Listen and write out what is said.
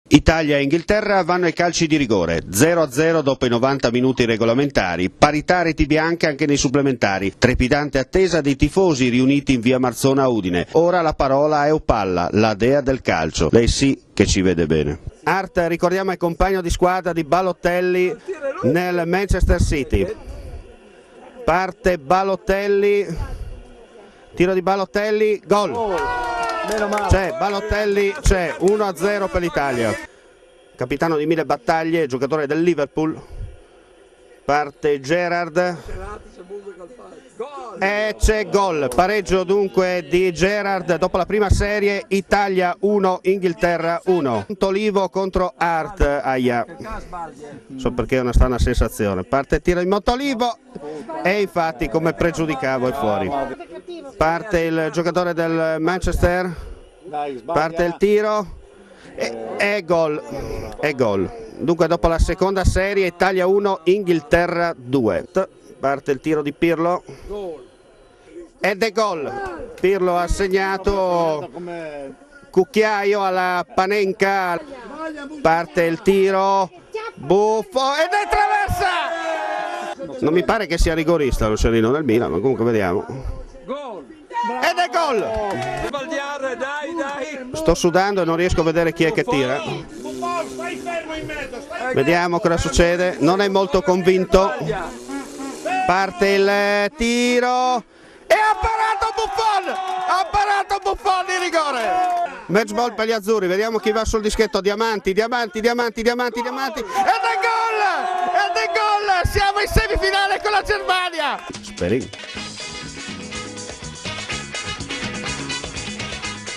Italia e Inghilterra vanno ai calci di rigore, 0-0 dopo i 90 minuti regolamentari, parità a reti bianche anche nei supplementari, trepidante attesa dei tifosi riuniti in via Marzona a Udine. Ora la parola a Eupalla, la dea del calcio, lei sì che ci vede bene. Art, ricordiamo, è compagno di squadra di Balotelli nel Manchester City. Parte Balotelli, tiro di Balotelli, gol! C'è Balotelli, c'è 1-0 per l'Italia. Capitano di 1000 battaglie, giocatore del Liverpool. Parte Gerrard. E c'è gol, pareggio dunque di Gerrard dopo la prima serie. Italia 1, Inghilterra 1. Montolivo contro Art, aia. So perché non sta una sensazione. Parte il tiro di Montolivo e infatti, come pregiudicavo, è fuori. Parte il giocatore del Manchester, parte il tiro e gol. E gol. Dunque dopo la seconda serie Italia 1, Inghilterra 2. Parte il tiro di Pirlo ed è gol. Pirlo ha segnato, cucchiaio alla Panenka. Parte il tiro, buffo ed è traversa. Non mi pare che sia rigorista lo Cerino del Milan, ma comunque vediamo. Ed è gol. Sto sudando e non riesco a vedere chi è che tira. Vediamo cosa succede. Non è molto convinto. Parte il tiro e ha parato Buffon di rigore. Match ball per gli azzurri, vediamo chi va sul dischetto. Diamanti ed è gol, siamo in semifinale con la Germania. Speri.